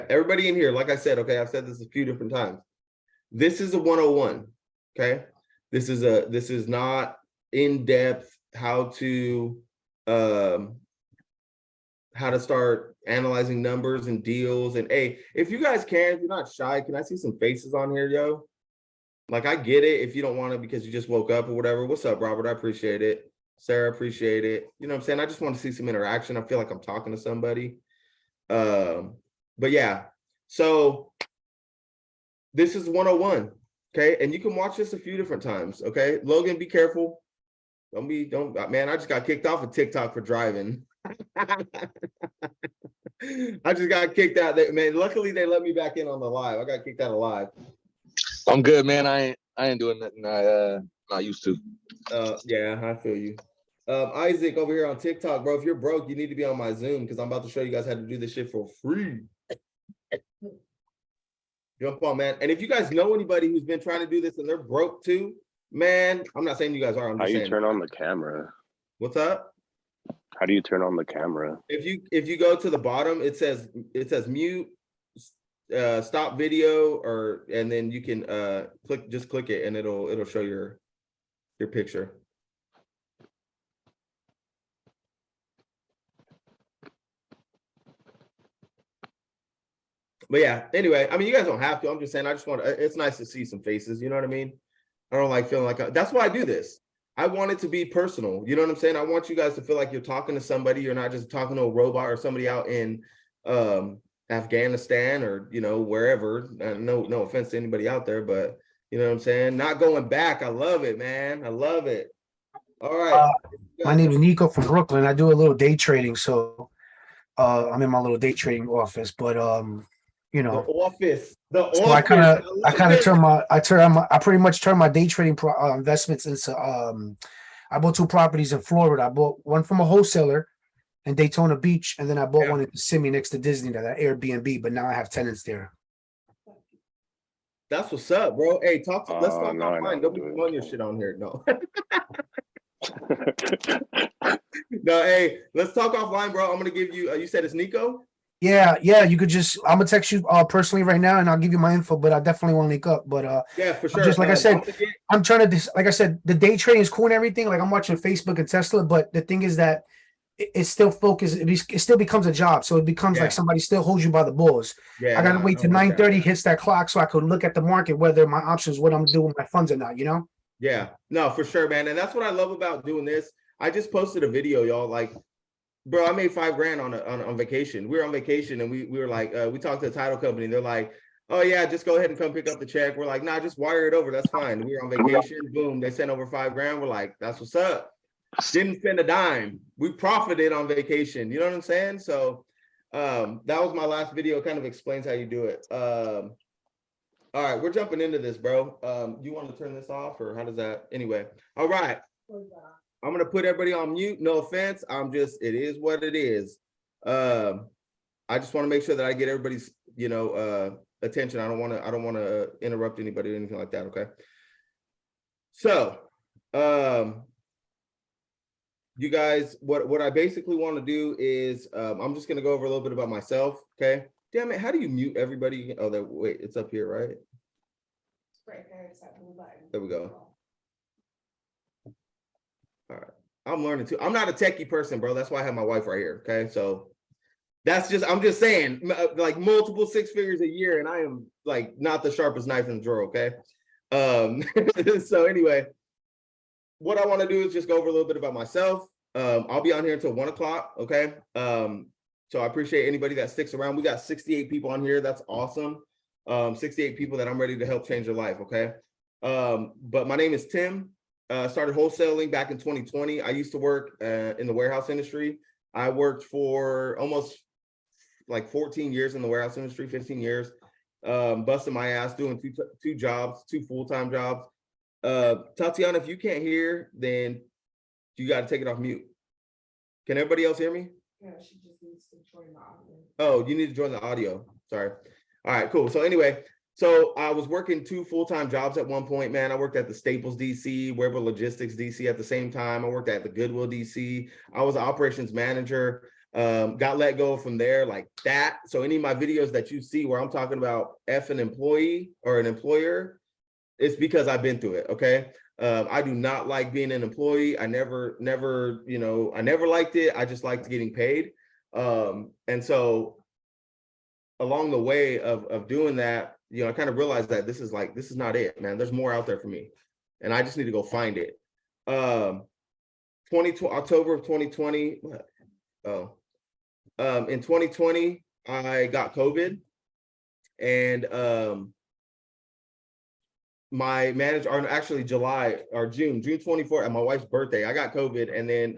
Everybody in here, like I said, okay, I've said this a few different times. This is a 101. Okay. This is not in-depth how to start analyzing numbers and deals. And hey, if you guys can, if you're not shy, can I see some faces on here, yo? Like, I get it if you don't want to because you just woke up or whatever. What's up, Robert? I appreciate it. Sarah, appreciate it. You know what I'm saying? I just want to see some interaction. I feel like I'm talking to somebody. But yeah, so this is 101. Okay. And you can watch this a few different times. Okay. Logan, be careful. Man, I just got kicked off of TikTok for driving. I just got kicked out there, man. Luckily they let me back in on the live. I got kicked out of live. I'm good, man. I ain't doing nothing I not used to. Yeah, I feel you. Isaac over here on TikTok, bro. If you're broke, you need to be on my Zoom because I'm about to show you guys how to do this shit for free. Jump on, man. And if you guys know anybody who's been trying to do this and they're broke too, man, I'm not saying you guys are. I'm just saying. How you turn on the camera? What's up? How do you turn on the camera? If you go to the bottom, it says mute, stop video, and then you can click it and it'll show your picture. But yeah, anyway, I mean, you guys don't have to. I'm just saying, it's nice to see some faces. You know what I mean? I don't like feeling like that's why I do this. I want it to be personal. You know what I'm saying? I want you guys to feel like you're talking to somebody. You're not just talking to a robot or somebody out in Afghanistan or, you know, wherever. No offense to anybody out there, but you know what I'm saying? Not going back. I love it, man. I love it. All right. My name is Nico from Brooklyn. I do a little day trading. So I'm in my little day trading office, but you know, so I pretty much turn my day trading investments into I bought 2 properties in Florida. I bought one from a wholesaler in Daytona Beach, and then I bought one in Kissimmee next to Disney, that Airbnb, but now I have tenants there. That's what's up, bro. Hey, let's talk offline. Don't be throwing your shit on here. No. No, hey, let's talk offline, bro. I'm gonna give you you said it's Nico? Yeah, you could I'm gonna text you personally right now, and I'll give you my info. But I definitely want to link up. But yeah, for sure. Just like I said, I'm trying to. Like I said, the day trading is cool and everything. Like I'm watching Facebook and Tesla, but the thing is that it's still focused. It still becomes a job, so it becomes like somebody still holds you by the balls. Yeah, I gotta wait till 9:30 hits that clock so I could look at the market, whether my options, what I'm doing with my funds or not. You know? Yeah, no, for sure, man. And that's what I love about doing this. I just posted a video, y'all. Like, bro, I made $5,000 on vacation. We were on vacation and we were like, we talked to the title company. They're like, oh yeah, just go ahead and come pick up the check. We're like, nah, just wire it over. That's fine. We were on vacation. Boom, they sent over $5,000. We're like, that's what's up. Didn't spend a dime. We profited on vacation. You know what I'm saying? So that was my last video. Kind of explains how you do it. All right, we're jumping into this, bro. You want to turn this off or how does that? Anyway, all right. I'm going to put everybody on mute. No offense. It is what it is. I just want to make sure that I get everybody's, attention. I don't want to interrupt anybody or anything like that. Okay. So, you guys, what I basically want to do is, I'm just going to go over a little bit about myself. Okay. Damn it. How do you mute everybody? Oh, wait, it's up here, right? Right there. It's that blue button. There we go. All right. I'm learning too. I'm not a techie person, bro. That's why I have my wife right here. Okay. So I'm just saying, like multiple 6 figures a year, and I am like not the sharpest knife in the drawer. Okay. So anyway, what I want to do is just go over a little bit about myself. I'll be on here until 1 o'clock. Okay. So I appreciate anybody that sticks around. We got 68 people on here. That's awesome. 68 people that I'm ready to help change their life. Okay. But my name is Tim. Started wholesaling back in 2020. I used to work in the warehouse industry. I worked for almost like 14 years in the warehouse industry, 15 years, busting my ass doing two jobs, 2 full-time jobs. Tatiana, if you can't hear, then you got to take it off mute. Can everybody else hear me? Yeah, she just needs to join the audio. Oh, you need to join the audio. Sorry. All right, cool. So anyway, so I was working 2 full-time jobs at one point, man. I worked at the Staples DC, Weber Logistics DC at the same time. I worked at the Goodwill DC. I was an operations manager. Got let go from there like that. So any of my videos that you see where I'm talking about an employee or an employer, it's because I've been through it. Okay. I do not like being an employee. I never, I never liked it. I just liked getting paid. And so along the way of doing that, I kind of realized that this is not it, man. There's more out there for me, and I just need to go find it. 2020, October of 2020. In 2020, I got COVID, and my manager, or actually June 24th, at my wife's birthday, I got COVID, and then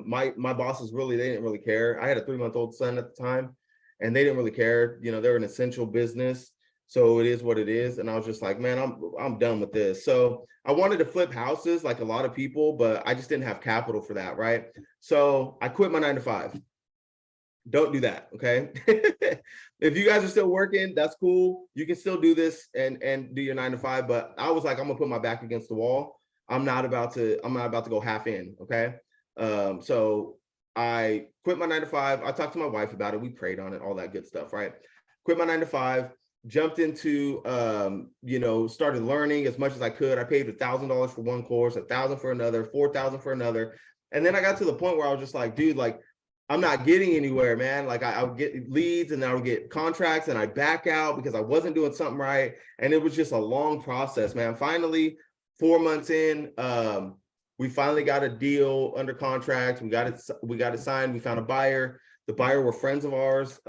my bosses they didn't really care. I had a 3-month-old son at the time, and they didn't really care. They're an essential business, so it is what it is. And I was just like, man, I'm done with this. So I wanted to flip houses like a lot of people, but I just didn't have capital for that, right? So I quit my 9-to-5. Don't do that, okay? If you guys are still working, that's cool. You can still do this and do your 9-to-5. But I was like, I'm gonna put my back against the wall. I'm not about to go half in, okay? So I quit my 9-to-5. I talked to my wife about it. We prayed on it, all that good stuff, right? Quit my 9-to-5, jumped into started learning as much as I could. I paid $1,000 for one course, $1,000 for another, $4,000 for another. And then I got to the point where I was just like, dude, like, I'm not getting anywhere, man. Like I would get leads and then I would get contracts and I back out because I wasn't doing something right. And it was just a long process, man. Finally, 4 months in, we finally got a deal under contract. We got it signed. We found a buyer. The buyer were friends of ours.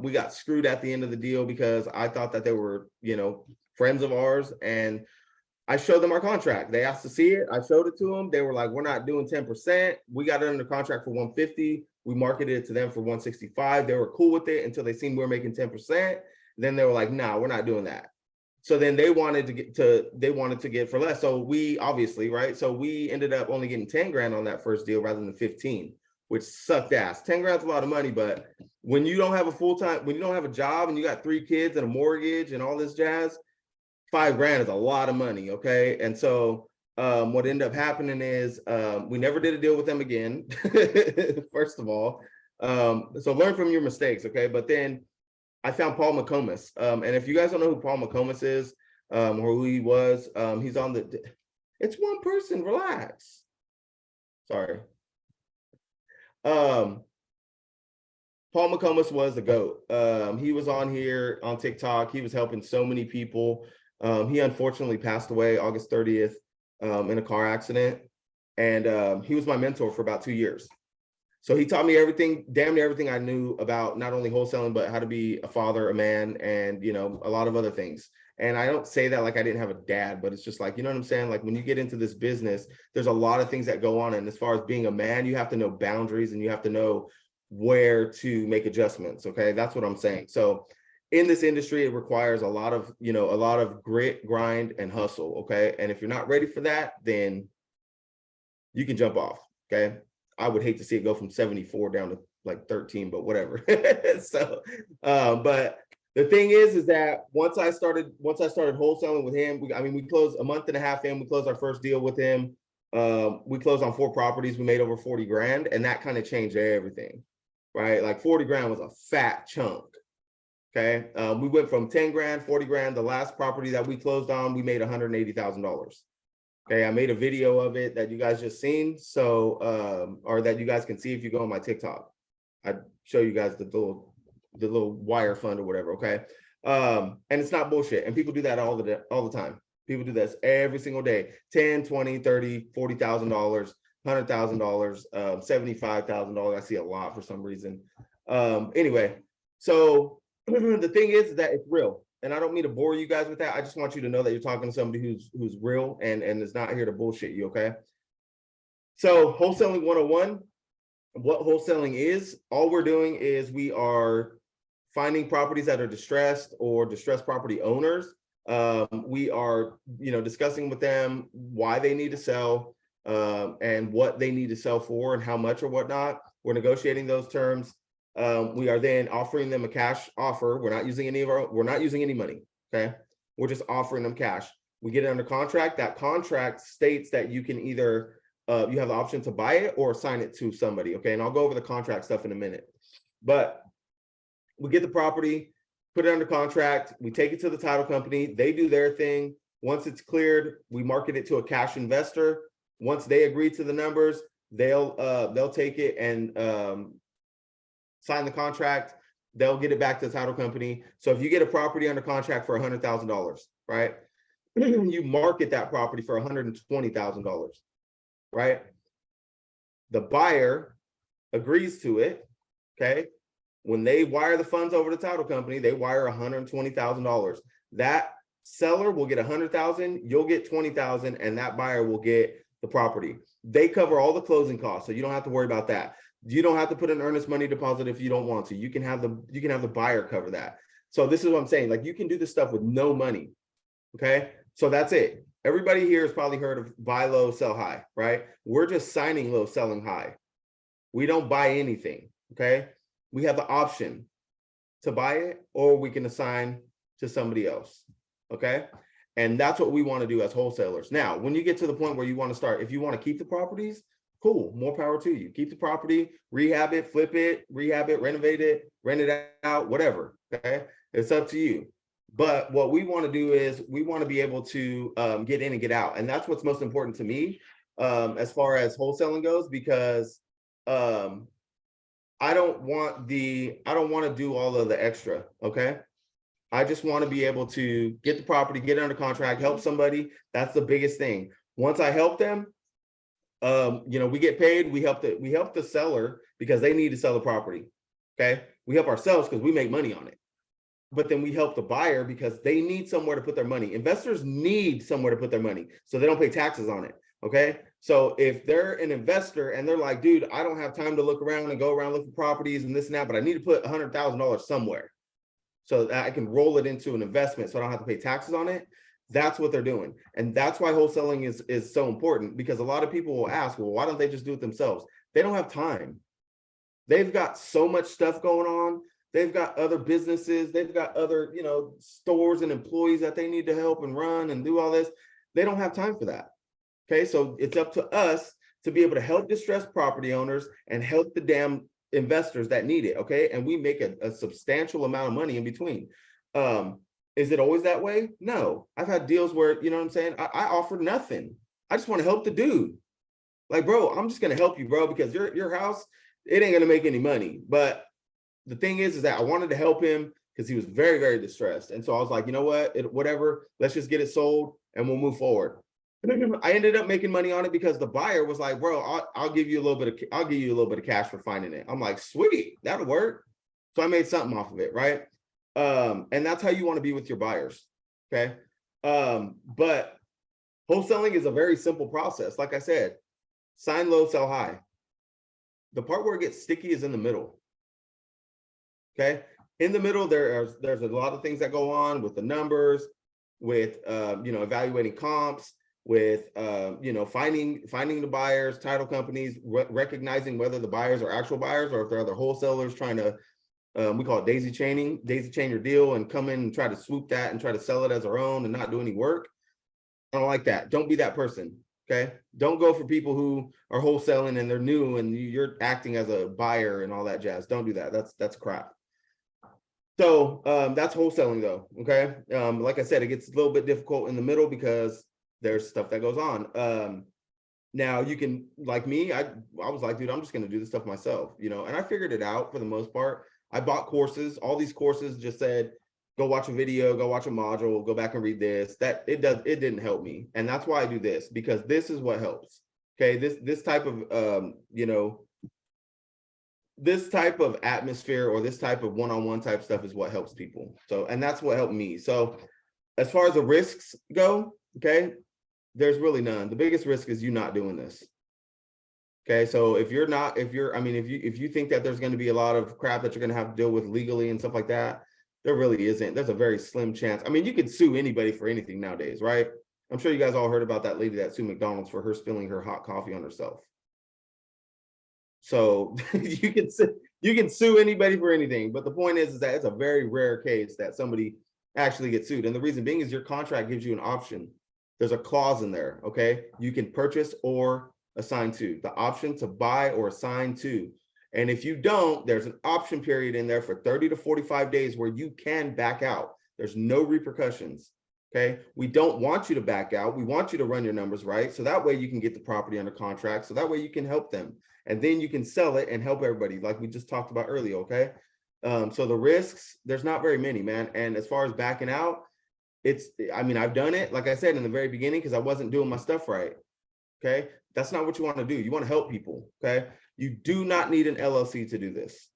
We got screwed at the end of the deal because I thought that they were, friends of ours. And I showed them our contract. They asked to see it. I showed it to them. They were like, we're not doing 10%. We got it under contract for 150. We marketed it to them for 165. They were cool with it until they seen we were making 10%. Then they were like, nah, we're not doing that. So then they wanted to get for less. So we obviously, right? So we ended up only getting 10 grand on that first deal rather than 15, which sucked ass. 10 grand's a lot of money, but when you don't have when you don't have a job and you got 3 kids and a mortgage and all this jazz, 5 grand is a lot of money, okay? And so what ended up happening is we never did a deal with them again, first of all. So learn from your mistakes, okay? But then I found Paul McComas. And if you guys don't know who Paul McComas is or who he was, he's on the, it's one person, relax. Sorry. Paul McComas was the GOAT. He was on here on TikTok. He was helping so many people. He unfortunately passed away August 30th in a car accident. And he was my mentor for about 2 years. So he taught me everything, damn near everything I knew about not only wholesaling, but how to be a father, a man, and, a lot of other things. And I don't say that like I didn't have a dad, but it's just like, you know what I'm saying? Like when you get into this business, there's a lot of things that go on. And as far as being a man, you have to know boundaries and you have to know where to make adjustments. Okay. That's what I'm saying. So in this industry, it requires a lot of grit, grind, and hustle. Okay. And if you're not ready for that, then you can jump off. Okay. I would hate to see it go from 74 down to like 13, but whatever. So, but the thing is that once I started wholesaling with him, we closed a month and a half in, we closed our first deal with him. We closed on 4 properties. We made over 40 grand, and that kind of changed everything, right? Like 40 grand was a fat chunk. Okay. We went from 10 grand, 40 grand. The last property that we closed on, we made $180,000. Okay, I made a video of it that you guys just seen. So, or that you guys can see if you go on my TikTok. I show you guys the little wire fund or whatever. Okay, and it's not bullshit. And people do that all the time. People do this every single day. 10, 20, 30, $40,000, $100,000, $75,000. I see a lot for some reason. Anyway, so the thing is that it's real. And I don't mean to bore you guys with that. I just want you to know that you're talking to somebody who's real and is not here to bullshit you, okay? So wholesaling 101, what wholesaling is, all we're doing is we are finding properties that are distressed or distressed property owners. We are, discussing with them why they need to sell and what they need to sell for and how much or whatnot. We're negotiating those terms. We are then offering them a cash offer. We're not using any money. Okay. We're just offering them cash. We get it under contract. That contract states that you can either, you have the option to buy it or assign it to somebody. Okay. And I'll go over the contract stuff in a minute. But we get the property, put it under contract, we take it to the title company, they do their thing. Once it's cleared, we market it to a cash investor. Once they agree to the numbers, they'll take it and sign the contract. They'll get it back to the title company. So if you get a property under contract for $100,000, right? You market that property for $120,000, right? The buyer agrees to it, okay? When they wire the funds over to the title company, they wire $120,000. That seller will get $100,000, you'll get $20,000, and that buyer will get the property. They cover all the closing costs, so you don't have to worry about that. You don't have to put an earnest money deposit if you don't want to. You can have the buyer cover that. So this is what I'm saying. Like, you can do this stuff with no money. Okay, so that's it. Everybody here has probably heard of buy low, sell high, right? We're just signing low, selling high. We don't buy anything. Okay, we have the option to buy it, or we can assign to somebody else. Okay, and that's what we want to do as wholesalers. Now, when you get to the point where you want to start, if you want to keep the properties, cool, more power to you. Keep the property, rehab it, flip it, rehab it, renovate it, rent it out, whatever. Okay, it's up to you. But what we want to do is we want to be able to get in and get out, and that's what's most important to me as far as wholesaling goes, because I don't want to do all of the extra. Okay, I just want to be able to get the property, get it under contract, help somebody. That's the biggest thing. Once I help them, we get paid. We help the seller because they need to sell the property. Okay, we help ourselves because we make money on it. But then we help the buyer because they need somewhere to put their money. Investors need somewhere to put their money so they don't pay taxes on it. Okay, so if they're an investor and they're like, dude, I don't have time to look around and go around look for properties and this and that, but I need to put $100,000 somewhere so that I can roll it into an investment so I don't have to pay taxes on it. That's what they're doing. And that's why wholesaling is so important, because a lot of people will ask, well, why don't they just do it themselves? They don't have time. They've got so much stuff going on. They've got other businesses. They've got other, stores and employees that they need to help and run and do all this. They don't have time for that. Okay, so it's up to us to be able to help distressed property owners and help the damn investors that need it. Okay, and we make a substantial amount of money in between. Is it always that way? No. I've had deals where, you know what I'm saying? I offer nothing. I just want to help the dude. Like, bro, I'm just going to help you, bro, because your house, it ain't going to make any money. But the thing is that I wanted to help him because he was very, very distressed. And so I was like, you know what, whatever, let's just get it sold and we'll move forward. I ended up making money on it because the buyer was like, bro, I'll give you a little bit of cash for finding it. I'm like, sweet, that'll work. So I made something off of it, right? And that's how you want to be with your buyers. Okay. But wholesaling is a very simple process. Like I said, sign low, sell high. The part where it gets sticky is in the middle. Okay. In the middle, there's a lot of things that go on with the numbers, with evaluating comps, with finding the buyers, title companies, recognizing whether the buyers are actual buyers or if they're other wholesalers trying to, we call it daisy chain your deal and come in and try to swoop that and try to sell it as our own and not do any work. I don't like that. Don't be that person. Okay. Don't go for people who are wholesaling and they're new and you're acting as a buyer and all that jazz. Don't do that. That's crap. So that's wholesaling though. Okay. Like I said, it gets a little bit difficult in the middle because there's stuff that goes on. Now you can, like me, I was like, dude, I'm just going to do this stuff myself, and I figured it out for the most part. I bought courses. All these courses just said, go watch a video, go watch a module, go back and read this. It didn't help me. And that's why I do this, because this is what helps. Okay. This type of, this type of atmosphere or this type of one-on-one type stuff is what helps people. So, and that's what helped me. So as far as the risks go, okay, there's really none. The biggest risk is you not doing this. Okay. So if you think that there's going to be a lot of crap that you're going to have to deal with legally and stuff like that, there really isn't. There's a very slim chance. I mean, you can sue anybody for anything nowadays, right? I'm sure you guys all heard about that lady that sued McDonald's for her spilling her hot coffee on herself. So you can sue anybody for anything, but the point is that it's a very rare case that somebody actually gets sued. And the reason being is your contract gives you an option. There's a clause in there, okay? You can purchase or assign to. The option to buy or assign to. And if you don't, there's an option period in there for 30 to 45 days where you can back out. There's no repercussions. Okay. We don't want you to back out. We want you to run your numbers right. So that way you can get the property under contract. So that way you can help them. And then you can sell it and help everybody, like we just talked about earlier. Okay. So the risks, there's not very many, man. And as far as backing out, I mean, I've done it, like I said, in the very beginning, because I wasn't doing my stuff right. Okay. That's not what you want to do. You want to help people. Okay. You do not need an LLC to do this.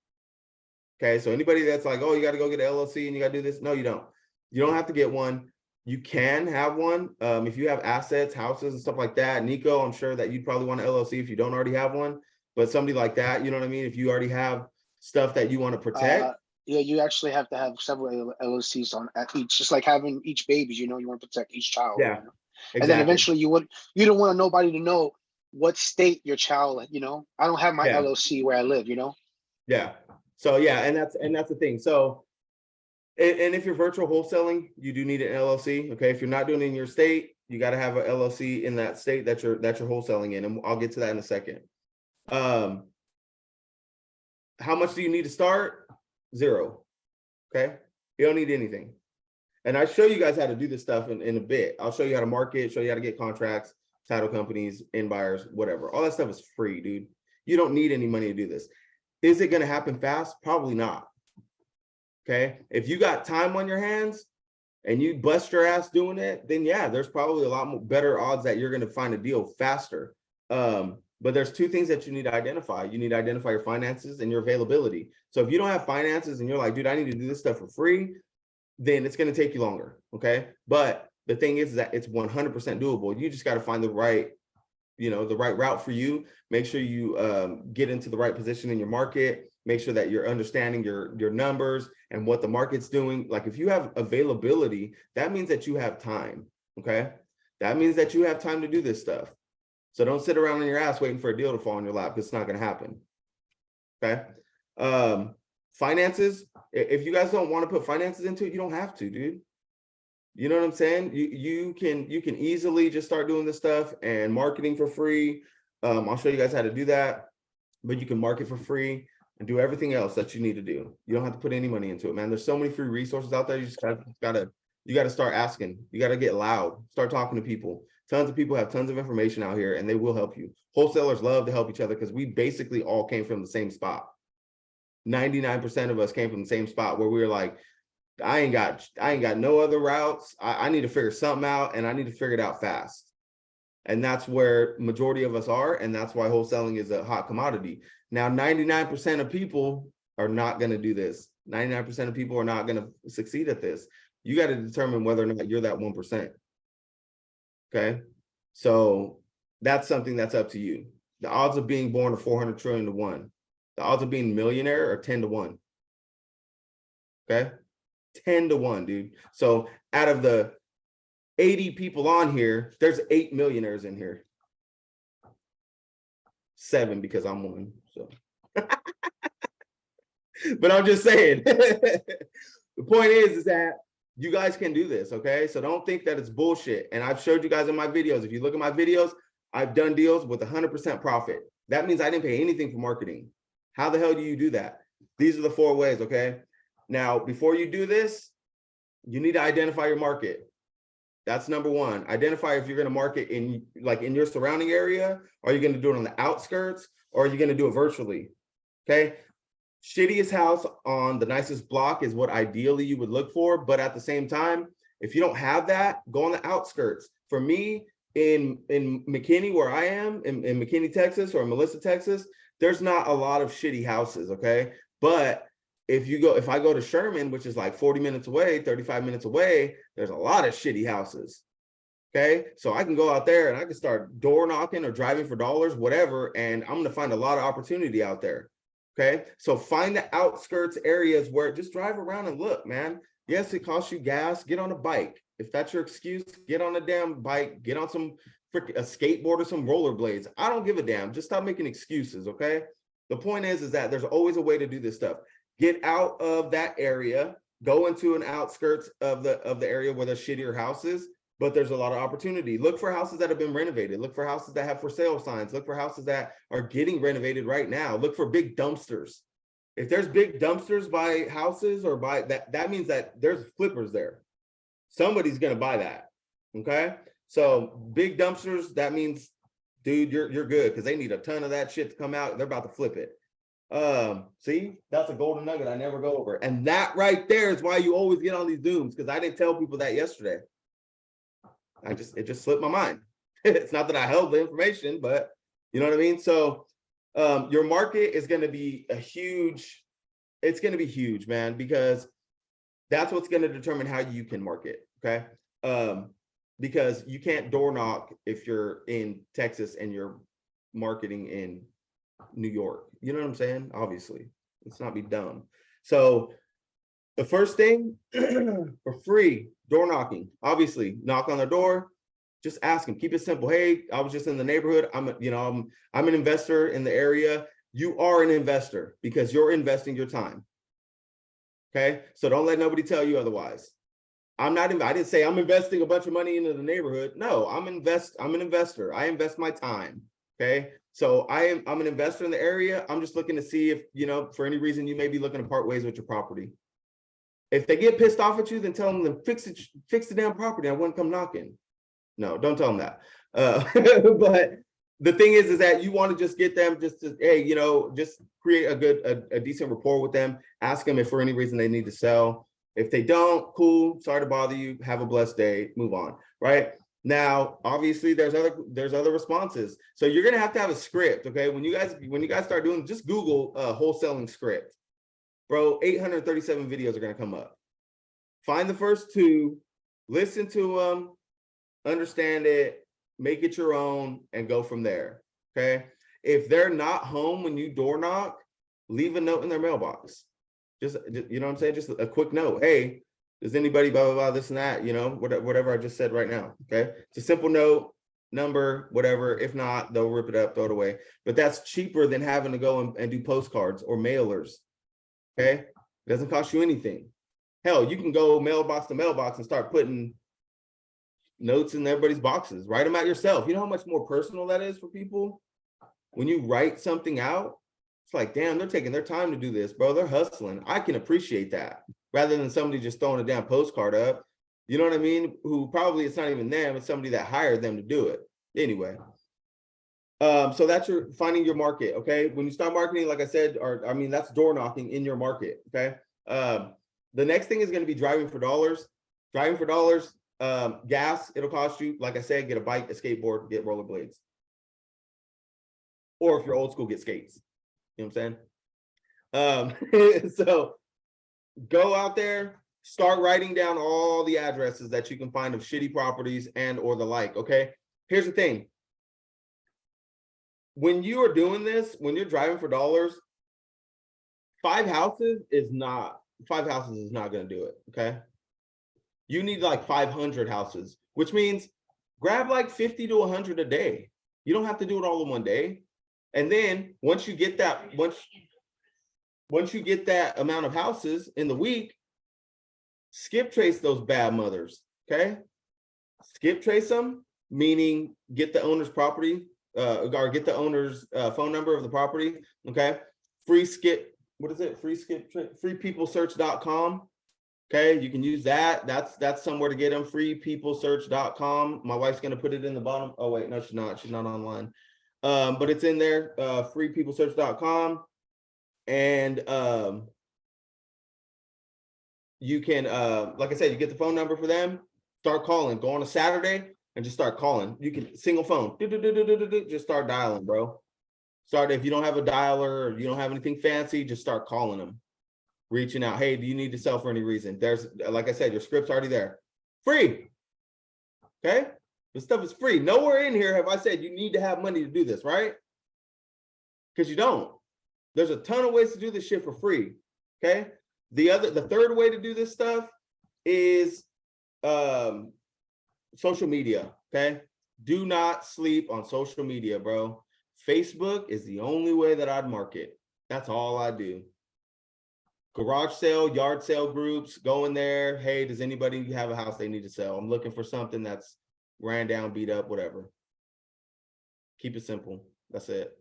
Okay. So anybody that's like, oh, you got to go get an LLC and you got to do this. No, you don't. You don't have to get one. You can have one. If you have assets, houses and stuff like that. Nico, I'm sure that you'd probably want an LLC if you don't already have one, but somebody like that, you know what I mean? If you already have stuff that you want to protect. Yeah, you actually have to have several LLCs on at each, just like having each baby, you want to protect each child. Yeah, you know? exactly. And then eventually you don't want nobody to know what state your child, I don't have my Yeah. LLC where I live, Yeah. So yeah, and that's the thing. So, and if you're virtual wholesaling, you do need an LLC. Okay. If you're not doing it in your state, you got to have an LLC in that state that you're wholesaling in. And I'll get to that in a second. How much do you need to start? 0. Okay. You don't need anything. And I show you guys how to do this stuff in a bit. I'll show you how to market, show you how to get contracts, title companies, end buyers, whatever. All that stuff is free, dude. You don't need any money to do this. Is it going to happen fast? Probably not. Okay. If you got time on your hands and you bust your ass doing it, then yeah, there's probably a lot more better odds that you're going to find a deal faster. But there's 2 things that you need to identify. You need to identify your finances and your availability. So if you don't have finances and you're like, dude, I need to do this stuff for free, then it's going to take you longer. Okay. But the thing is that it's 100% doable. You just got to find the right route for you. Make sure you get into the right position in your market. Make sure that you're understanding your numbers and what the market's doing. Like if you have availability, that means that you have time. Okay. That means that you have time to do this stuff. So don't sit around on your ass waiting for a deal to fall in your lap, because it's not going to happen. Okay. Finances. If you guys don't want to put finances into it, you don't have to, dude. You know what I'm saying? You can easily just start doing this stuff and marketing for free. I'll show you guys how to do that, but you can market for free and do everything else that you need to do. You don't have to put any money into it, man. There's so many free resources out there. You just gotta start asking. You gotta get loud. Start talking to people. Tons of people have tons of information out here and they will help you. Wholesalers love to help each other because we basically all came from the same spot. 99% of us came from the same spot where we were like, I ain't got no other routes. I need to figure something out and I need to figure it out fast. And that's where majority of us are. And that's why wholesaling is a hot commodity. Now, 99% of people are not going to do this. 99% of people are not going to succeed at this. You got to determine whether or not you're that 1%. Okay. So that's something that's up to you. The odds of being born are 400 trillion to 1. The odds of being a millionaire are 10 to 1. Okay. 10 to 1, dude. So out of the 80 people on here, there's 8 millionaires in here. 7 because I'm one. So, but I'm just saying. The point is that you guys can do this, okay? So don't think that it's bullshit. And I've showed you guys in my videos. If you look at my videos, I've done deals with 100% profit. That means I didn't pay anything for marketing. How the hell do you do that? These are the 4 ways, okay? Now, before you do this, you need to identify your market. That's number 1. Identify if you're going to market in your surrounding area, or are you going to do it on the outskirts, or are you going to do it virtually? Okay. Shittiest house on the nicest block is what ideally you would look for. But at the same time, if you don't have that, go on the outskirts. For me, in McKinney, where I am, in McKinney, Texas, or Melissa, Texas, there's not a lot of shitty houses. Okay. But if I go to Sherman, which is like 40 minutes away, 35 minutes away, there's a lot of shitty houses. Okay. So I can go out there and I can start door knocking or driving for dollars, whatever. And I'm going to find a lot of opportunity out there. Okay. So find the outskirts areas where just drive around and look, man. Yes, it costs you gas. Get on a bike. If that's your excuse, get on a damn bike, get on a skateboard or some rollerblades. I don't give a damn. Just stop making excuses. Okay. The point is that there's always a way to do this stuff. Get out of that area, go into an outskirts of the area where there's shittier houses, but there's a lot of opportunity. Look for houses that have been renovated. Look for houses that have for sale signs. Look for houses that are getting renovated right now. Look for big dumpsters. If there's big dumpsters by houses or by that means that there's flippers there. Somebody's gonna buy that. Okay. So big dumpsters, that means, dude, you're good, because they need a ton of that shit to come out. They're about to flip it. See, that's a golden nugget I never go over. And that right there is why you always get on these Zooms, because I didn't tell people that yesterday. It just slipped my mind. It's not that I held the information, but you know what I mean? So your market is going to be it's going to be huge, man, because that's what's going to determine how you can market. Okay. Because you can't door knock if you're in Texas and you're marketing in New York. You know what I'm saying? Obviously, let's not be dumb. So the first thing, for free, door knocking. Obviously, knock on their door, just ask them. Keep it simple. Hey, I was just in the neighborhood. I'm an investor in the area. You are an investor because you're investing your time. Okay, so don't let nobody tell you otherwise. I didn't say I'm investing a bunch of money into the neighborhood. No, I'm an investor. I invest my time. Okay. So I'm an investor in the area. I'm just looking to see if, for any reason you may be looking to part ways with your property. If they get pissed off at you, then tell them to fix the damn property. I wouldn't come knocking. No, don't tell them that. But the thing is that you want to just get them just to, hey, just create a decent rapport with them. Ask them if for any reason they need to sell. If they don't, cool, sorry to bother you. Have a blessed day. Move on. Right now, obviously, there's other responses. So you're gonna have to have a script. Okay, when you guys start doing, just Google wholesaling script, bro. 837 videos are gonna come up. Find the first two, listen to them, understand it, make it your own, and go from there. Okay. If they're not home when you door knock, leave a note in their mailbox. Just you know what I'm saying? Just a quick note. Hey, does anybody blah, blah, blah, this and that, whatever I just said right now. Okay. It's a simple note, number, whatever. If not, they'll rip it up, throw it away. But that's cheaper than having to go and do postcards or mailers. Okay. It doesn't cost you anything. Hell, you can go mailbox to mailbox and start putting notes in everybody's boxes. Write them out yourself. You know how much more personal that is for people? When you write something out, it's like, damn, they're taking their time to do this, bro. They're hustling. I can appreciate that rather than somebody just throwing a damn postcard up. You know what I mean? Who probably it's not even them, it's somebody that hired them to do it. Anyway. So that's finding your market. Okay. When you start marketing, like I said, that's door knocking in your market. Okay. The next thing is going to be driving for dollars. Driving for dollars, gas, it'll cost you, like I said, get a bike, a skateboard, get rollerblades. Or if you're old school, get skates. You know what I'm saying? So go out there, start writing down all the addresses that you can find of shitty properties and or the like. Okay. Here's the thing. When you are doing this, when you're driving for dollars, five houses is not going to do it. Okay. You need like 500 houses, which means grab like 50 to 100 a day. You don't have to do it all in one day. And then once you get that amount of houses in the week, skip trace those bad mothers. Okay. Skip trace them, meaning get the owner's property, or get the owner's phone number of the property. Okay. freepeoplesearch.com. Okay, you can use that. That's somewhere to get them. freepeoplesearch.com. My wife's gonna put it in the bottom. Oh wait, no, she's not. She's not online. But it's in there. freepeoplesearch.com. And you can, like I said, you get the phone number for them. Start calling. Go on a Saturday and just start calling. You can single phone. Just start dialing, bro. Start if you don't have a dialer or you don't have anything fancy. Just start calling them. Reaching out, hey, do you need to sell for any reason? There's, like I said, your script's already there. Free. Okay? This stuff is free. Nowhere in here have I said you need to have money to do this, right? Because you don't. There's a ton of ways to do this shit for free. Okay? The third way to do this stuff is social media. Okay? Do not sleep on social media, bro. Facebook is the only way that I'd market. That's all I do. garage sale, yard sale groups, go in there. Hey, does anybody have a house they need to sell? I'm looking for something that's ran down, beat up, whatever. Keep it simple. That's it.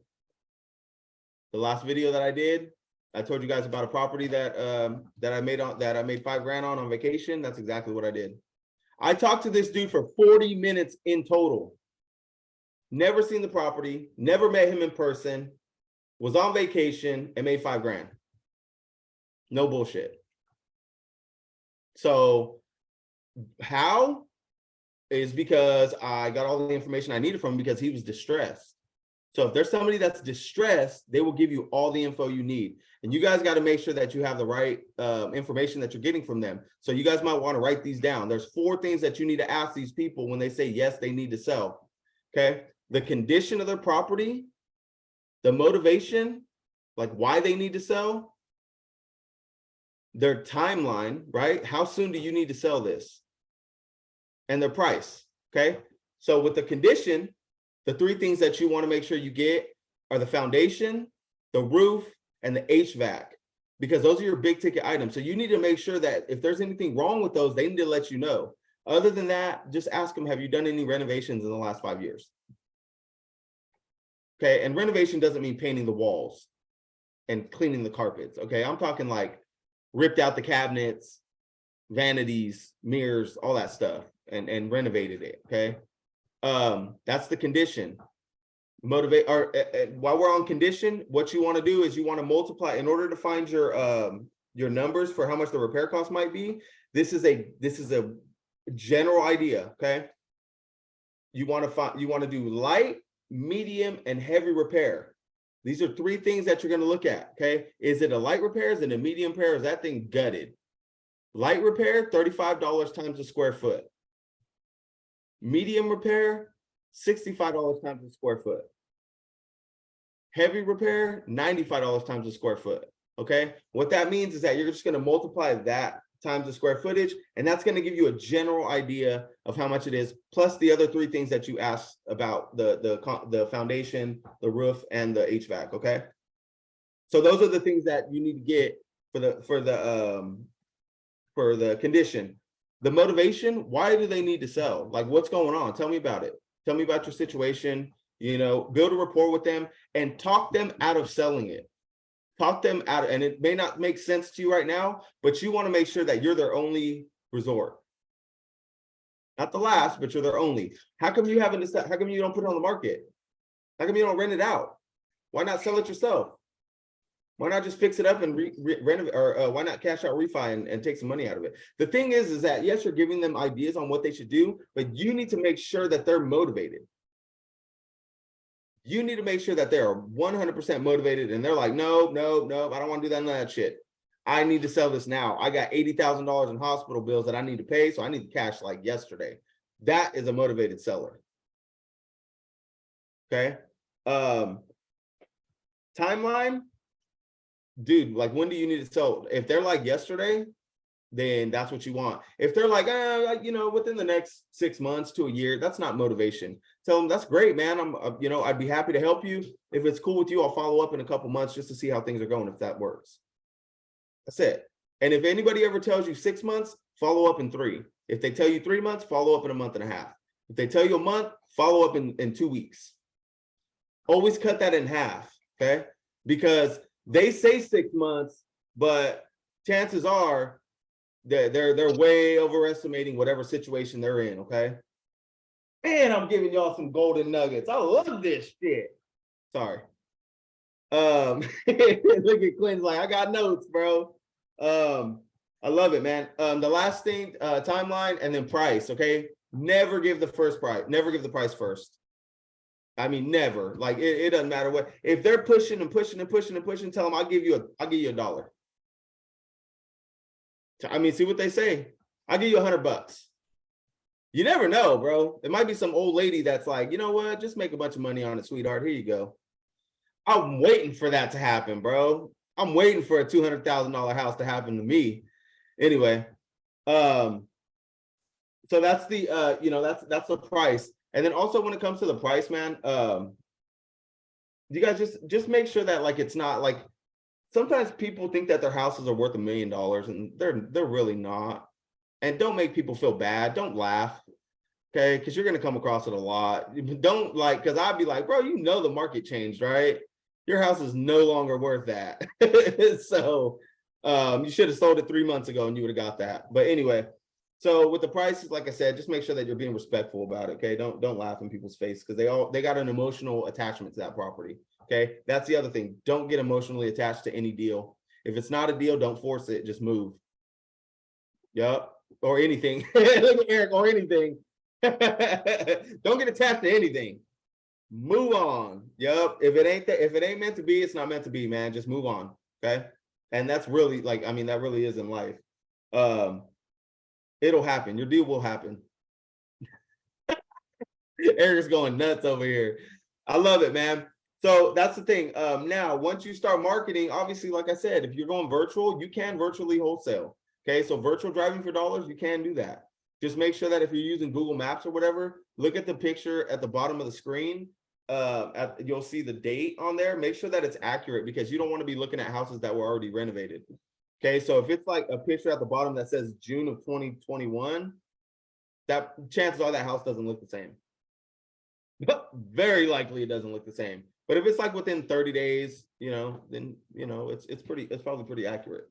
The last video that I did, I told you guys about a property that I made $5 grand on vacation. That's exactly what I did. I talked to this dude for 40 minutes in total. Never seen the property, never met him in person, was on vacation and made $5 grand. No bullshit. So how is because I got all the information I needed from him because he was distressed. So if there's somebody that's distressed, they will give you all the info you need. And you guys got to make sure that you have the right information that you're getting from them. So you guys might want to write these down. There's 4 things that you need to ask these people when they say, yes, they need to sell. Okay. The condition of their property, the motivation, like why they need to sell, their timeline, right? How soon do you need to sell this? And their price. Okay. So with the condition, the 3 things that you want to make sure you get are the foundation, the roof, and the HVAC, because those are your big ticket items. So you need to make sure that if there's anything wrong with those, they need to let you know. Other than that, just ask them, have you done any renovations in the last 5 years? Okay, and renovation doesn't mean painting the walls and cleaning the carpets. Okay, I'm talking like ripped out the cabinets, vanities, mirrors, all that stuff, and renovated it. Okay. That's the condition. Motivate, or while we're on condition, what you want to do is you want to multiply in order to find your numbers for how much the repair cost might be. This is a general idea. Okay. You want to do light, medium, and heavy repair. These are 3 things that you're going to look at. Okay. Is it a light repair? Is it a medium repair? Is that thing gutted? Light repair, $35 times a square foot. Medium repair, $65 times a square foot. Heavy repair, $95 times a square foot. Okay. What that means is that you're just going to multiply that times the square footage, and that's going to give you a general idea of how much it is, plus the other 3 things that you asked about, the foundation, the roof, and the HVAC. Okay. So those are the things that you need to get for the condition. The motivation, why do they need to sell? Like, what's going on? Tell me about it. Tell me about your situation, build a rapport with them and talk them out of selling it. Talk them out, and it may not make sense to you right now, but you want to make sure that you're their only resort. Not the last, but you're their only. How come you haven't decided? How come you don't put it on the market? How come you don't rent it out? Why not sell it yourself? Why not just fix it up and renovate, or why not cash out refi and take some money out of it? The thing is that yes, you're giving them ideas on what they should do, but you need to make sure that they're motivated. You need to make sure that they are 100% motivated and they're like, no, I don't want to do none of that shit. I need to sell this now. I got $80,000 in hospital bills that I need to pay, so I need the cash like yesterday. That is a motivated seller. Okay. Timeline. Dude, like, when do you need to sell? If they're like yesterday, then that's what you want. If they're like, within the next 6 months to a year, that's not motivation. Tell them that's great, man. I'd be happy to help you. If it's cool with you, I'll follow up in a couple months just to see how things are going, if that works. That's it. And if anybody ever tells you 6 months, follow up in 3. If they tell you 3 months, follow up in a month and a half. If they tell you a month, follow up in 2 weeks. Always cut that in half, okay? Because they say 6 months, but chances are they're way overestimating whatever situation they're in, okay? Man, I'm giving y'all some golden nuggets. I love this shit. Sorry. Look at Clint's like, I got notes, bro. I love it, man. The last thing, timeline, and then price, okay? Never give the first price. Never give the price first. I mean, never. Like, it doesn't matter what. If they're pushing and pushing and pushing and pushing, tell them I'll give you $1. I mean, see what they say. I'll give you $100. You never know, bro. It might be some old lady that's like, you know what? Just make a bunch of money on it, sweetheart. Here you go. I'm waiting for that to happen, bro. I'm waiting for a $200,000 house to happen to me. Anyway, so that's the that's the price. And then also when it comes to the price, man, you guys just make sure that, like, it's not like sometimes people think that their houses are worth $1 million and they're really not. And don't make people feel bad. Don't laugh. Okay, because you're gonna come across it a lot. Don't like, because I'd be like, bro, you know the market changed, right? Your house is no longer worth that. So you should have sold it 3 months ago and you would have got that. But anyway, so with the prices, like I said, just make sure that you're being respectful about it. Okay, don't laugh in people's face because they got an emotional attachment to that property. Okay, that's the other thing. Don't get emotionally attached to any deal. If it's not a deal, don't force it. Just move. Yep, or anything. Look at Eric, or anything. Don't get attached to anything. Move on. Yep. If it ain't meant to be, it's not meant to be, man. Just move on. Okay. And that's really like, I mean, that really is in life. It'll happen. Your deal will happen. Eric's going nuts over here. I love it, man. So that's the thing. Now, once you start marketing, obviously, like I said, if you're going virtual, you can virtually wholesale. Okay. So virtual driving for dollars, you can do that. Just make sure that if you're using Google Maps or whatever, look at the picture at the bottom of the screen. You'll see the date on there. Make sure that it's accurate because you don't want to be looking at houses that were already renovated. Okay, so if it's like a picture at the bottom that says June of 2021, that chances are that house doesn't look the same. Very likely it doesn't look the same. But if it's like within 30 days, then it's probably pretty accurate.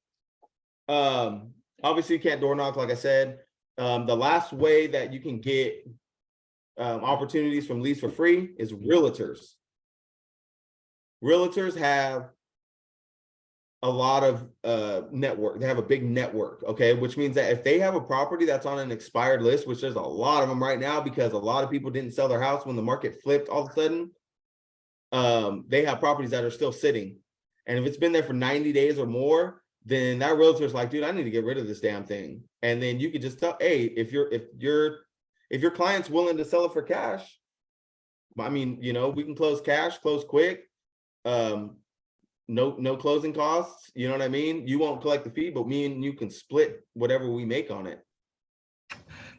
Obviously you can't door knock, like I said. The last way that you can get opportunities from leads for free is realtors. Realtors have a lot of network. They have a big network, okay? Which means that if they have a property that's on an expired list, which there's a lot of them right now because a lot of people didn't sell their house when the market flipped all of a sudden, they have properties that are still sitting. And if it's been there for 90 days or more, then that realtor is like, dude, I need to get rid of this damn thing. And then you could just tell, hey, if your client's willing to sell it for cash, I mean, we can close cash, close quick. No closing costs. You know what I mean? You won't collect the fee, but me and you can split whatever we make on it.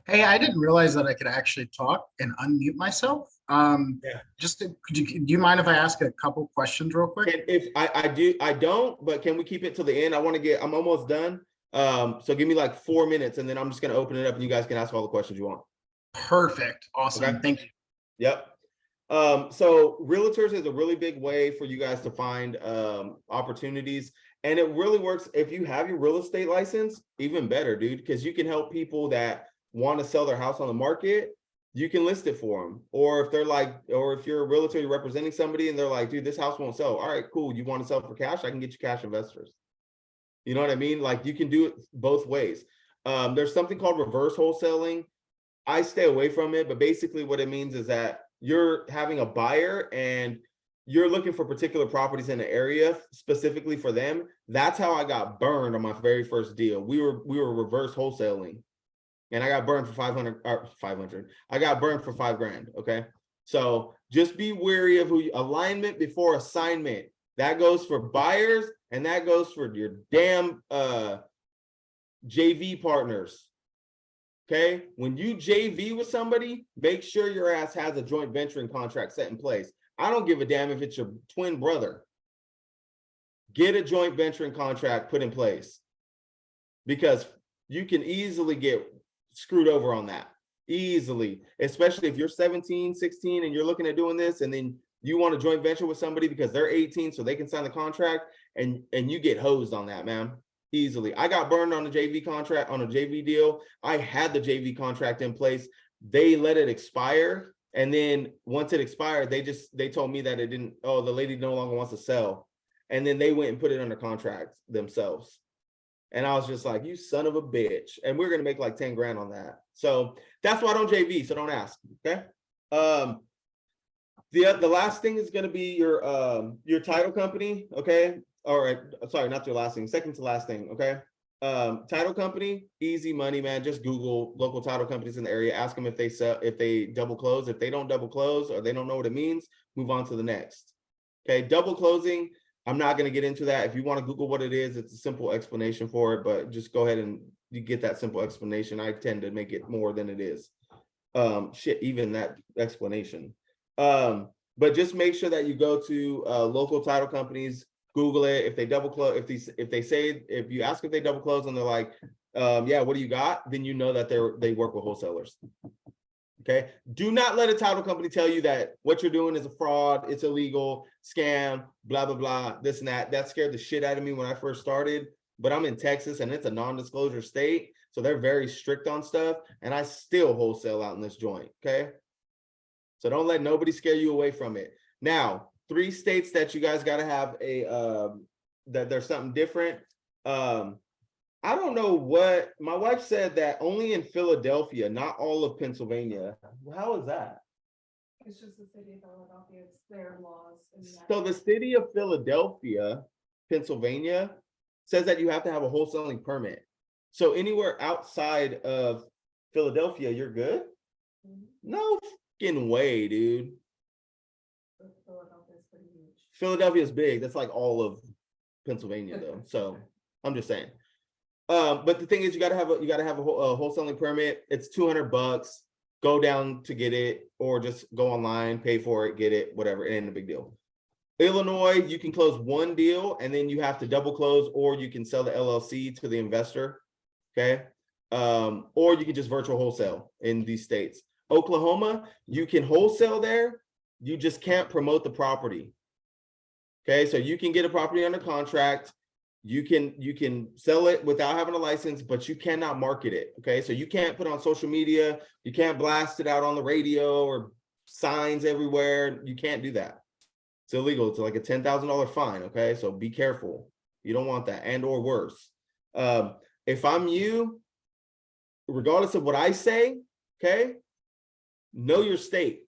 Hey, I didn't realize that I could actually talk and unmute myself. Yeah. Do you mind if I ask a couple questions real quick? And if I don't, but can we keep it till the end? I'm almost done. So give me like 4 minutes and then I'm just going to open it up and you guys can ask all the questions you want. Perfect. Awesome. Okay. Thank you. Yep. So realtors is a really big way for you guys to find opportunities. And it really works if you have your real estate license, even better, dude, because you can help people that want to sell their house on the market. You can list it for them. Or if they're like, or if you're a realtor, you're representing somebody and they're like, dude, this house won't sell. All right, cool. You want to sell for cash? I can get you cash investors. You know what I mean? Like you can do it both ways. There's something called reverse wholesaling. I stay away from it, but basically what it means is that you're having a buyer and you're looking for particular properties in the area specifically for them. That's how I got burned on my very first deal. We were reverse wholesaling and I got burned for 500. I got burned for $5,000. Okay. So just be wary of alignment before assignment. That goes for buyers and that goes for your damn JV partners. Okay, when you JV with somebody, make sure your ass has a joint venturing contract set in place. I don't give a damn if it's your twin brother. Get a joint venturing contract put in place because you can easily get screwed over on that. Easily, especially if you're 17, 16 and you're looking at doing this and then you want to joint venture with somebody because they're 18 so they can sign the contract and you get hosed on that, man. Easily. I got burned on a JV contract, on a JV deal. I had the JV contract in place. They let it expire. And then once it expired, they told me that it didn't, the lady no longer wants to sell. And then they went and put it under contract themselves. And I was just like, you son of a bitch. And we're going to make like 10 grand on that. So that's why I don't JV. So don't ask. Okay. The last thing is going to be your title company. Okay. All right, sorry, not your last thing, second to last thing, okay? Title company, easy money, man. Just Google local title companies in the area. Ask them if they sell, if they double close. If they don't double close or they don't know what it means, move on to the next. Okay, double closing, I'm not going to get into that. If you want to Google what it is, it's a simple explanation for it, but just go ahead and you get that simple explanation. I tend to make it more than it is. Even that explanation. But just make sure that you go to local title companies. Google it. If they double close, if you ask if they double close and they're like, yeah, what do you got? Then you know that they work with wholesalers. Okay. Do not let a title company tell you that what you're doing is a fraud, it's illegal, scam, blah, blah, blah, this and that. That scared the shit out of me when I first started. But I'm in Texas and it's a non-disclosure state. So they're very strict on stuff. And I still wholesale out in this joint. Okay. So don't let nobody scare you away from it. Now, 3 states that you guys got to have that there's something different. I don't know what my wife said, that only in Philadelphia, not all of Pennsylvania. How is that? It's just the city of Philadelphia, it's their laws. and that- So the city of Philadelphia, Pennsylvania, says that you have to have a wholesaling permit. So anywhere outside of Philadelphia, you're good? Mhm. No fucking way, dude. But Philadelphia is pretty huge. Philadelphia is big. That's like all of Pennsylvania, though. So I'm just saying. But the thing is, you gotta have a wholesaling permit. It's $200. Go down to get it, or just go online, pay for it, get it, whatever. It ain't a big deal. Illinois, you can close 1 deal and then you have to double close, or you can sell the LLC to the investor. Okay. Or you can just virtual wholesale in these states. Oklahoma, you can wholesale there. You just can't promote the property. Okay. So you can get a property under contract. You can sell it without having a license, but you cannot market it. Okay. So you can't put it on social media. You can't blast it out on the radio or signs everywhere. You can't do that. It's illegal. It's like a $10,000 fine. Okay. So be careful. You don't want that, and or worse. If I'm you, regardless of what I say, okay, know your state,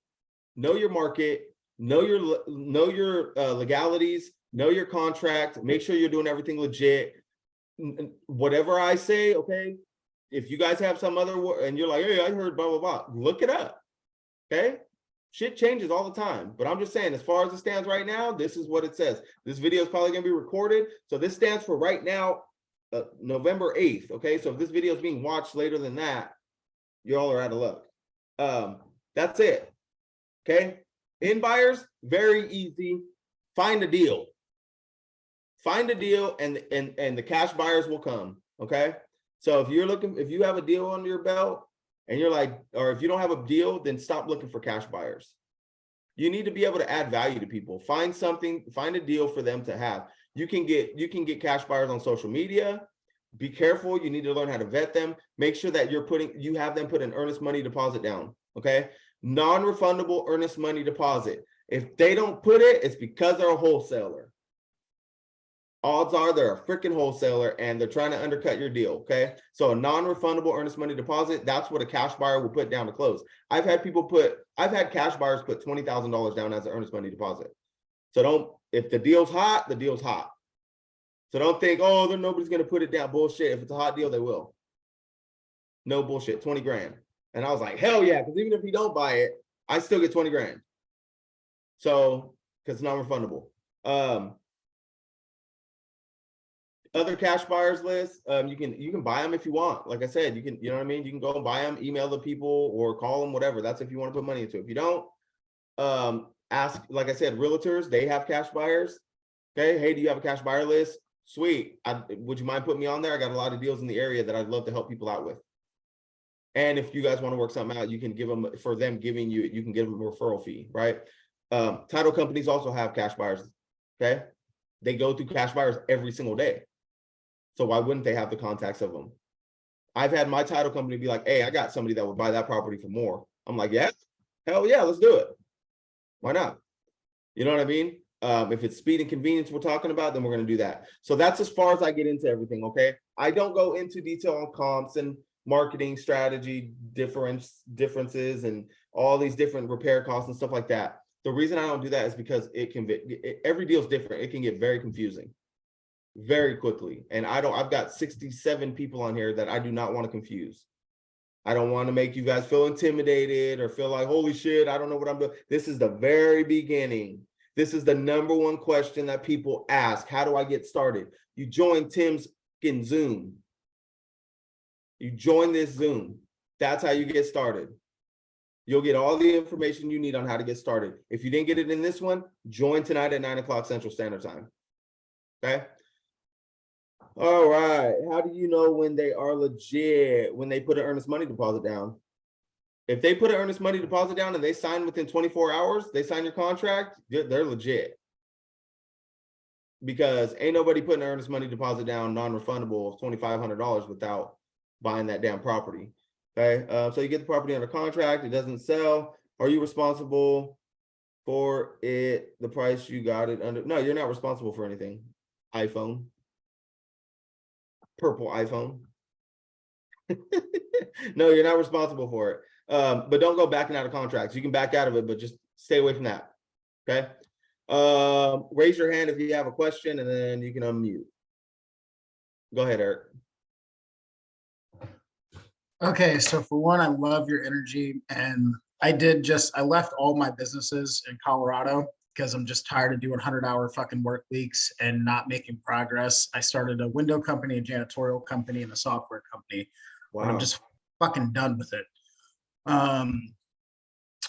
know your market, know your legalities, know your contract, make sure you're doing everything legit. Whatever I say, okay, if you guys have some other and you're like, hey, I heard blah, blah, blah, look it up. Okay. Shit changes all the time, but I'm just saying, as far as it stands right now, this is what it says. This video is probably going to be recorded. So this stands for right now, November 8th. Okay. So if this video is being watched later than that, y'all are out of luck. That's it. Okay. In buyers, very easy. Find a deal. Find a deal, and the cash buyers will come. Okay. So if you have a deal under your belt and you're like, or if you don't have a deal, then stop looking for cash buyers. You need to be able to add value to people. Find a deal for them to have. You can get cash buyers on social media. Be careful. You need to learn how to vet them. Make sure that you have them put an earnest money deposit down. Okay. Non-refundable earnest money deposit. If they don't put it, it's because they're a wholesaler. Odds are they're a freaking wholesaler and they're trying to undercut your deal. Okay. So a non-refundable earnest money deposit, that's what a cash buyer will put down to close. I've had cash buyers put $20,000 down as an earnest money deposit. So if the deal's hot, the deal's hot. So don't think, oh, nobody's going to put it down. Bullshit. If it's a hot deal, they will. No bullshit. 20 grand. And I was like, hell yeah. Because even if you don't buy it, I still get 20 grand. So, because it's non-refundable. Other cash buyers list, you can buy them if you want. Like I said, you know what I mean? You can go and buy them, email the people or call them, whatever. That's if you want to put money into it. If you don't, ask, like I said, realtors, they have cash buyers. Okay. Hey, do you have a cash buyer list? Sweet. Would you mind putting me on there? I got a lot of deals in the area that I'd love to help people out with. And if you guys want to work something out, you can give them, for them giving you, you can give them a referral fee, right? Title companies also have cash buyers. Okay. They go through cash buyers every single day. So why wouldn't they have the contacts of them? I've had my title company be like, hey, I got somebody that would buy that property for more. I'm like, yeah, hell yeah, let's do it. Why not? You know what I mean? If it's speed and convenience we're talking about, then we're going to do that. So that's as far as I get into everything. Okay. I don't go into detail on comps and marketing strategy differences and all these different repair costs and stuff like that. The reason I don't do that is because every deal is different. It can get very confusing very quickly. And I've got 67 people on here that I do not want to confuse. I don't want to make you guys feel intimidated or feel like, holy shit, I don't know what I'm doing. This is the very beginning. This is the number one question that people ask. How do I get started? You join Tim's in Zoom. You join this Zoom. That's how you get started. You'll get all the information you need on how to get started. If you didn't get it in this one, join tonight at 9 o'clock Central Standard Time. Okay. All right. How do you know when they are legit? When they put an earnest money deposit down? If they put an earnest money deposit down and they sign within 24 hours, they sign your contract, they're legit. Because ain't nobody putting an earnest money deposit down non-refundable of $2,500 without buying that damn property. Okay. So you get the property under contract, it doesn't sell. Are you responsible for it? The price you got it under? No, you're not responsible for anything. iPhone. Purple iPhone. No, you're not responsible for it. But don't go backing out of contracts. You can back out of it, but just stay away from that. Okay. Raise your hand if you have a question, and then you can unmute. Go ahead, Eric. Okay, so for one, I love your energy, and I left all my businesses in Colorado because I'm just tired of doing 100-hour fucking work weeks and not making progress. I started a window company, a janitorial company, and a software company. But I'm just fucking done with it.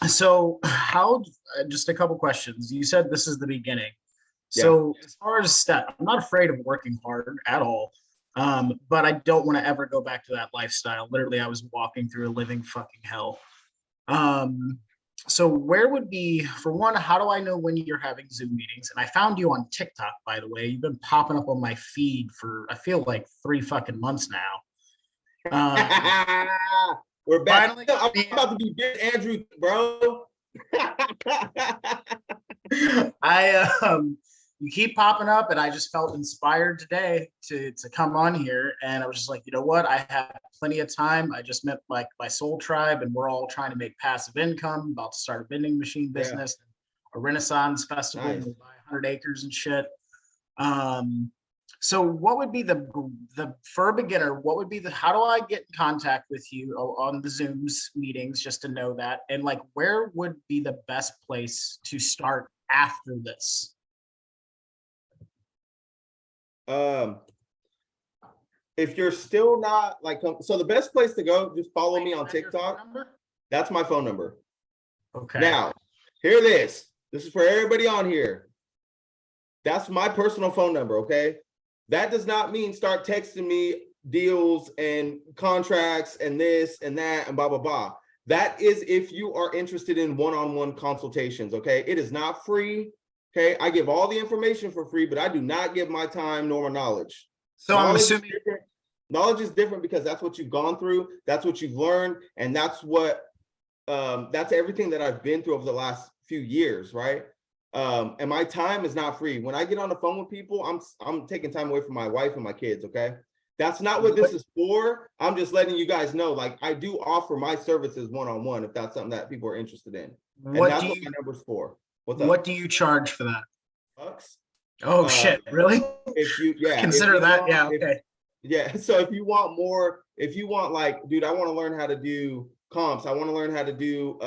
So just a couple questions. You said this is the beginning. So as far as I'm not afraid of working hard at all. But I don't want to ever go back to that lifestyle. Literally, I was walking through a living fucking hell. So where would be, for one, how do I know when you're having Zoom meetings? And I found you on TikTok, by the way. You've been popping up on my feed for, I feel like 3 fucking months now. We're back. Finally, I'm about to be Big Andrew, bro. You keep popping up, and I just felt inspired today to come on here, and I was just like, you know what? I have plenty of time. I just met like my soul tribe, and we're all trying to make passive income. About to start a vending machine business, a Renaissance festival, Nice. we'll buy 100 acres and shit. So what would be the for a beginner? What would be how do I get in contact with you on the Zooms meetings just to know that? And like, where would be the best place to start after this? If you're still not like, so the best place to go, just follow me on Is that your phone TikTok. number? That's my phone number. Okay. Now, hear this. This is for everybody on here. That's my personal phone number, okay? That does not mean start texting me deals and contracts and this and that and blah, blah, blah. That is if you are interested in one-on-one consultations, okay? It is not free, okay? I give all the information for free, but I do not give my time nor my knowledge. So I'm assuming knowledge is different because that's what you've gone through, that's what you've learned, and that's what that's everything that I've been through over the last few years, right? And my time is not free. When I get on the phone with people, I'm taking time away from my wife and my kids, okay? That's not what this is for. I'm just letting you guys know, like, I do offer my services one-on-one if that's something that people are interested in. And that's what my number's for. What's up? What do you charge for that? Bucks? Oh shit, really? If you Consider that, yeah, okay. Yeah, so if you want more, if you want like, dude, I want to learn how to do comps, I want to learn how to do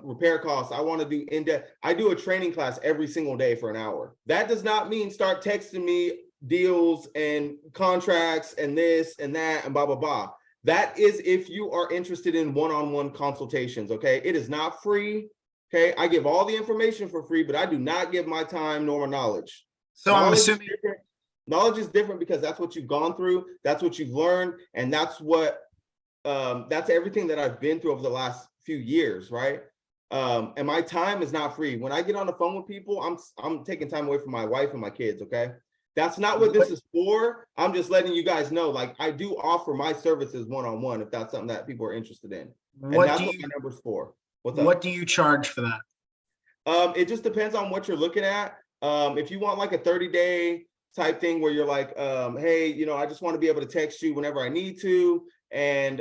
repair costs, I want to do in-depth, I do a training class every single day for an hour. That does not mean start texting me deals and contracts and this and that and blah, blah, blah. That is if you are interested in one-on-one consultations, okay? It is not free, okay? I give all the information for free, but I do not give my time nor my knowledge. So I'm assuming knowledge is different because that's what you've gone through, that's what you've learned, and that's what that's everything that I've been through over the last few years, right? And my time is not free. When I get on the phone with people, I'm taking time away from my wife and my kids, okay? That's not what this is for. I'm just letting you guys know, like, I do offer my services one-on-one if that's something that people are interested in. And that's what my number's for. What's up? What do you charge for that? It just depends on what you're looking at. If you want like a 30-day type thing where you're like, hey, you know, I just want to be able to text you whenever I need to. And,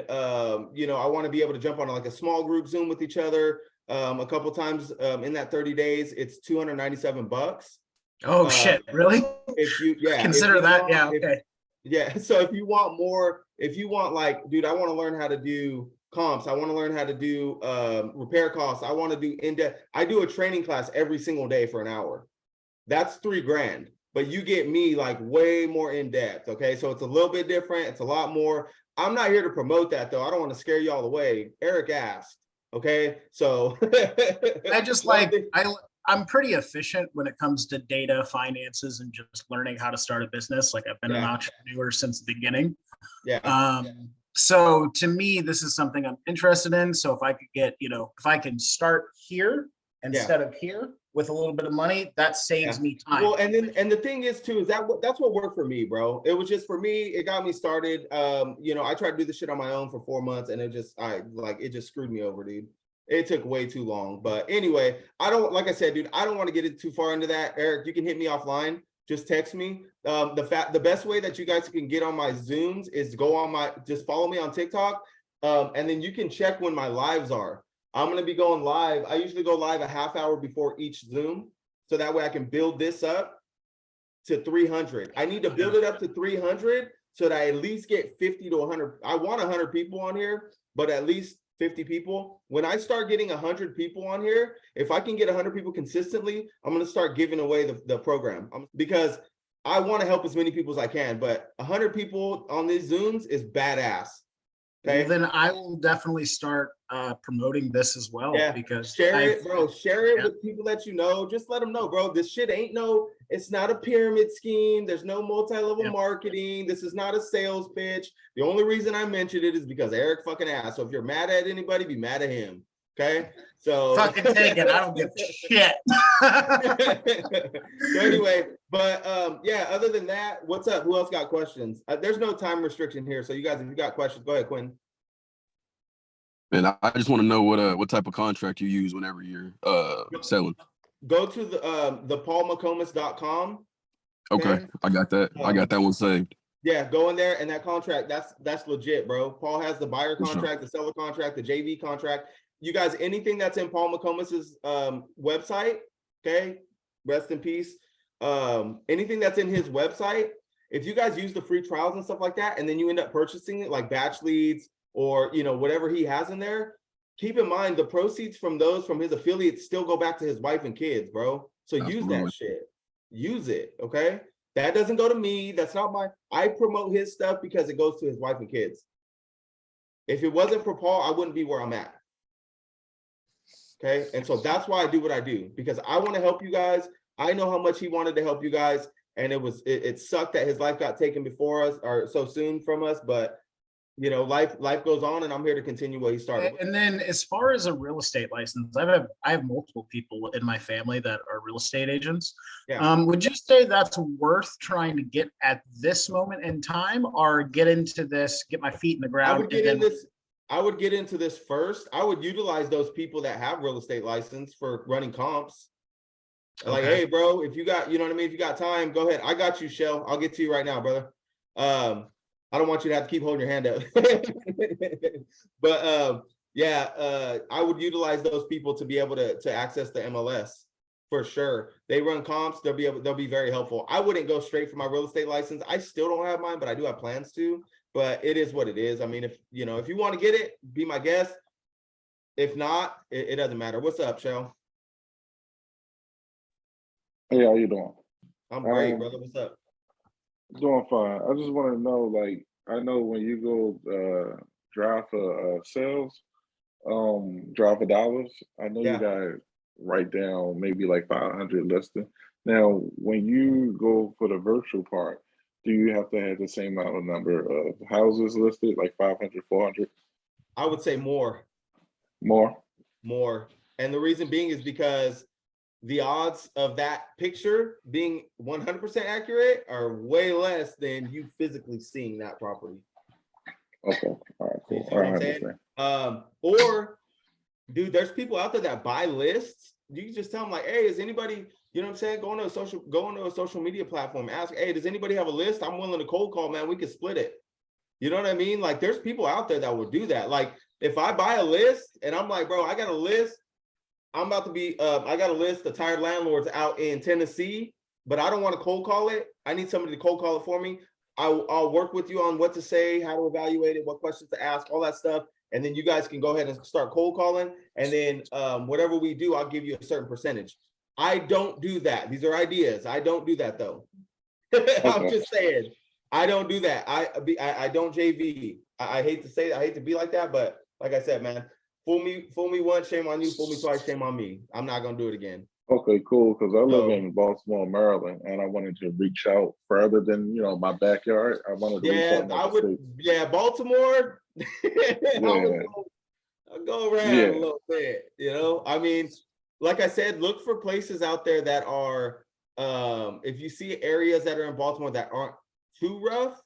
you know, I want to be able to jump on like a small group Zoom with each other a couple times in that 30 days, it's $297. Oh shit, really? If you, consider that, yeah, okay. So if you want more, if you want like, dude, I want to learn how to do comps, I want to learn how to do repair costs, I want to do in-depth, I do a training class every single day for an hour. That's $3,000, but you get me like way more in depth, okay? So it's a little bit different, it's a lot more. I'm not here to promote that though. I don't want to scare you all away. Eric asked, okay? So I just like, I'm pretty efficient when it comes to data, finances, and just learning how to start a business. Like I've been an Yeah. entrepreneur since the beginning. Yeah. So to me, this is something I'm interested in. So if I could get, if I can start here instead of here with a little bit of money, that saves me time. Well, and the thing is too, is that's what worked for me, bro. It was just for me, it got me started. I tried to do this shit on my own for 4 months and it just screwed me over, dude. It took way too long. But anyway, like I said, dude, I don't want to get it too far into that. Eric, you can hit me offline. Just text me. The best way that you guys can get on my Zooms is just follow me on TikTok. And then you can check when my lives are. I'm going to be going live. I usually go live a half hour before each Zoom. So that way I can build this up to 300. I need to build it up to 300 so that I at least get 50 to 100. I want 100 people on here, but at least 50 people. When I start getting 100 people on here, if I can get 100 people consistently, I'm going to start giving away the program because I want to help as many people as I can. But 100 people on these Zooms is badass. Okay. Well, then I will definitely start promoting this as well. Yeah, Because share it, bro. Share it with people that you know. Just let them know, bro. This shit it's not a pyramid scheme. There's no multi-level marketing. This is not a sales pitch. The only reason I mentioned it is because Eric fucking asked. So if you're mad at anybody, be mad at him. Okay. So fucking take it. I don't give a shit. So anyway, but other than that, what's up? Who else got questions? There's no time restriction here. So you guys, if you got questions, go ahead, Quinn. And I just want to know what type of contract you use whenever you're selling. Go to the paulmccomas.com. Okay, I got that. I got that one saved. Yeah, go in there, and that contract, that's legit, bro. Paul has the buyer For contract, the seller contract, the JV contract. You guys, anything that's in Paul McComas's website, okay, rest in peace. Anything that's in his website, if you guys use the free trials and stuff like that, and then you end up purchasing it like batch leads or whatever he has in there, keep in mind the proceeds from his affiliates still go back to his wife and kids, bro. So use that shit. Use it, okay? That doesn't go to me. That's not I promote his stuff because it goes to his wife and kids. If it wasn't for Paul, I wouldn't be where I'm at. Okay. And so that's why I do what I do, because I want to help you guys. I know how much he wanted to help you guys. And it sucked that his life got taken before us or so soon from us. But life goes on, and I'm here to continue what he started. And then as far as a real estate license, I have multiple people in my family that are real estate agents. Yeah. Would you say that's worth trying to get at this moment in time, or get into this, get my feet in the ground? I would get into this first. I would utilize those people that have real estate license for running comps. Like, hey, bro, if you got, if you got time, go ahead. I got you, Shell. I'll get to you right now, brother. I don't want you to have to keep holding your hand up. But I would utilize those people to be able to access the MLS for sure. They run comps. They'll be very helpful. I wouldn't go straight for my real estate license. I still don't have mine, but I do have plans to. But it is what it is. I mean, if you want to get it, be my guest. If not, it doesn't matter. What's up, Shell? Hey, how you doing? I'm great, brother. What's up? Doing fine. I just want to know, like, I know when you go drive for sales, drive for dollars, I know you gotta write down maybe like 500 listing. Now, when you go for the virtual part, do you have to have the same amount of number of houses listed, like 500, 400? I would say more. More? And the reason being is because the odds of that picture being 100% accurate are way less than you physically seeing that property. Okay. All right, cool. You see what I'm saying? Or, dude, there's people out there that buy lists. You can just tell them like, hey, is anybody, you know what I'm saying? Go on to a social media platform. Ask, hey, does anybody have a list? I'm willing to cold call, man. We can split it. You know what I mean? Like, there's people out there that will do that. Like, if I buy a list and I'm like, bro, I got a list. I'm about to be, I got a list of tired landlords out in Tennessee, but I don't want to cold call it. I need somebody to cold call it for me. I'll work with you on what to say, how to evaluate it, what questions to ask, all that stuff. And then you guys can go ahead and start cold calling. And then whatever we do, I'll give you a certain percentage. I don't do that. These are ideas. I don't do that though. I'm just saying, I don't do that. I don't JV. I hate to say that. I hate to be like that, but like I said, man, fool me once, shame on you. Fool me twice, shame on me. I'm not gonna do it again. Okay, cool. Because I live So, in Baltimore, Maryland, and I wanted to reach out further than my backyard. I wanted to reach yeah, out I another would. state. Yeah, Baltimore. Yeah, I'll go around a yeah, little bit. I mean, like I said, look for places out there that are. If you see areas that are in Baltimore that aren't too rough,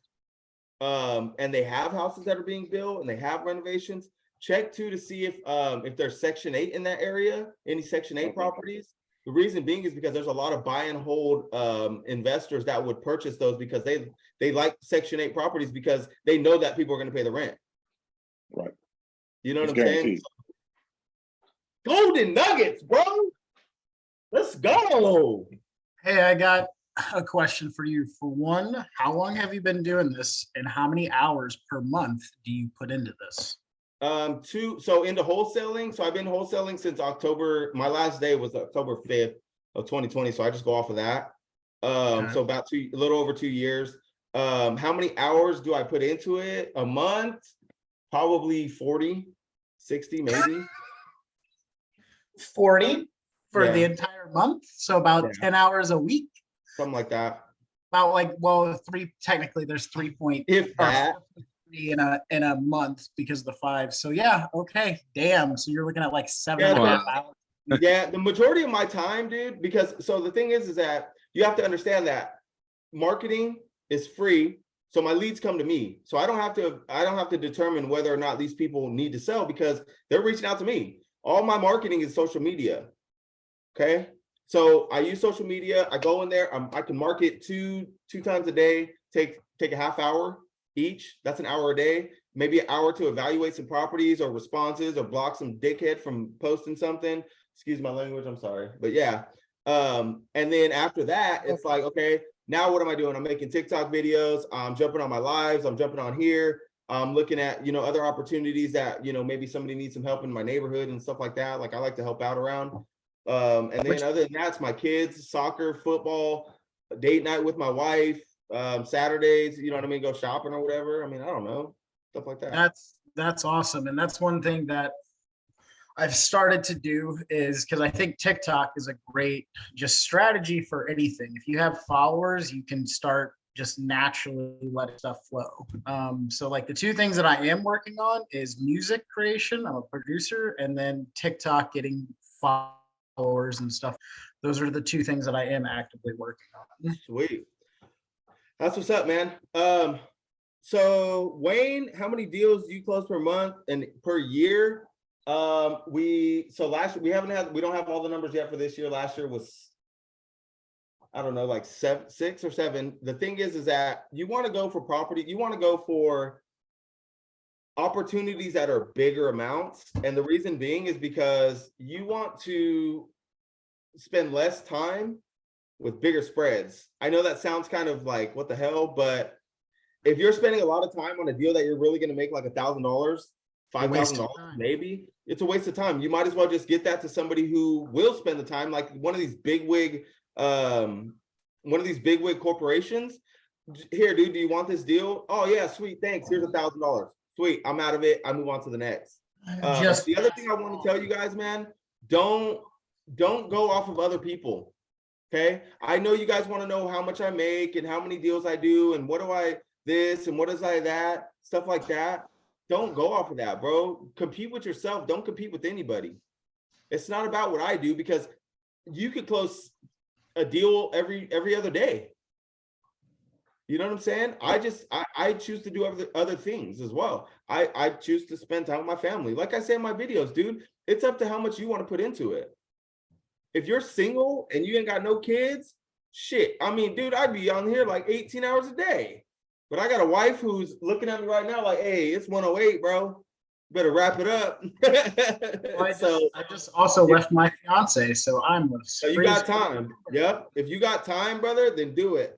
and they have houses that are being built and they have renovations, check too to see if there's Section 8 in that area, any Section 8 okay, properties. The reason being is because there's a lot of buy and hold investors that would purchase those because they like Section 8 properties because they know that people are going to pay the rent. right. You know what It's I'm saying? guaranteed. Golden nuggets, bro. Let's go. Hey, I got a question for you. For one, how long have you been doing this and how many hours per month do you put into this? So into wholesaling. So I've been wholesaling since October. My last day was October 5th of 2020. So I just go off of that. Okay. So about a little over 2 years. How many hours do I put into it? A month? Probably 40, 60, maybe. 40 for the Yeah. entire month. So about Yeah. 10 hours a week. Something like that. About like, well, technically there's 3 If or that. 3 in a month because of the 5. So yeah, okay. Damn. So you're looking at like 7.5 Wow. hours. Yeah, the majority of my time, dude, because so the thing is that you have to understand that marketing is free. So my leads come to me. So I don't have to determine whether or not these people need to sell because they're reaching out to me. All my marketing is social media. Okay. So I use social media. I go in there. I can market two times a day, take a half hour each. That's an hour a day, maybe an hour to evaluate some properties or responses or block some dickhead from posting something. Excuse my language, I'm sorry. But yeah. And then after that, it's like, okay, now what am I doing? I'm making TikTok videos. I'm jumping on my lives. I'm jumping on here. I'm looking at, other opportunities that, maybe somebody needs some help in my neighborhood and stuff like that. Like I like to help out around. And then other than that, it's my kids, soccer, football, date night with my wife, Saturdays, you know what I mean? Go shopping or whatever. I mean, I don't know, stuff like that. That's awesome. And that's one thing that I've started to do is because I think TikTok is a great just strategy for anything. If you have followers, you can start just naturally let stuff flow. So like the 2 things that I am working on is music creation. I'm a producer, and then TikTok getting followers and stuff. Those are the 2 things that I am actively working on. Sweet. That's what's up, man. So Wayne, how many deals do you close per month and per year? Last year we don't have all the numbers yet for this year. Last year was, I don't know, like 6 or 7. The thing is that you want to go for property, you want to go for opportunities that are bigger amounts. And the reason being is because you want to spend less time with bigger spreads. I know that sounds kind of like what the hell, but if you're spending a lot of time on a deal that you're really going to make like $1,000, $5,000, maybe it's a waste of time. You might as well just get that to somebody who will spend the time, like one of these bigwig corporations. Here, dude, do you want this deal? Oh yeah, sweet, thanks. Here's $1,000. Sweet, I'm out of it. I move on to the next. The other thing I want to tell you guys, man, don't go off of other people. Okay, I know you guys want to know how much I make and how many deals I do and what do I this and what is I that, stuff like that. Don't go off of that, bro. Compete with yourself. Don't compete with anybody. It's not about what I do because you could close a deal every other day. You know what I'm saying? I choose to do other things as well. I choose to spend time with my family. Like I say in my videos, dude, it's up to how much you want to put into it. If you're single and you ain't got no kids, shit. I mean, dude, I'd be on here like 18 hours a day. But I got a wife who's looking at me right now like, hey, it's 1:08, bro. Better wrap it up. I just also left my fiance, so I'm so you got time. Yep. If you got time, brother, then do it.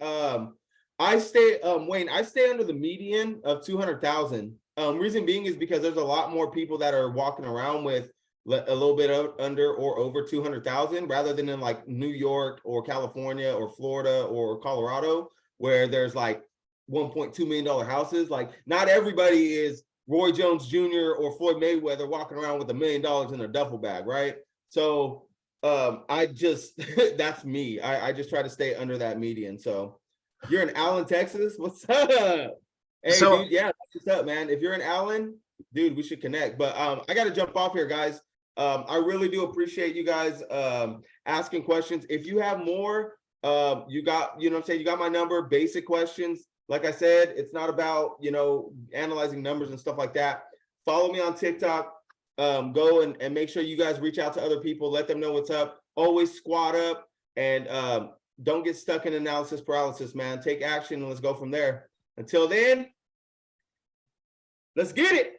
I stay, Wayne, I stay under the median of 200,000. Reason being is because there's a lot more people that are walking around with a little bit under or over 200,000 rather than in like New York or California or Florida or Colorado, where there's like $1.2 million houses. Like not everybody is Roy Jones Jr. or Floyd Mayweather walking around with $1 million in a duffel bag, right? So I just that's me. I just try to stay under that median. So you're in Allen, Texas. What's up? Hey, So- dude, yeah, what's up, man? If you're in Allen, dude, we should connect. But I got to jump off here, guys. I really do appreciate you guys asking questions. If you have more, you got, you know what I'm saying, you got my number, basic questions. Like I said, it's not about, you know, analyzing numbers and stuff like that. Follow me on TikTok. Go and make sure you guys reach out to other people, let them know what's up. Always squat up and don't get stuck in analysis paralysis, man. Take action and let's go from there. Until then, let's get it.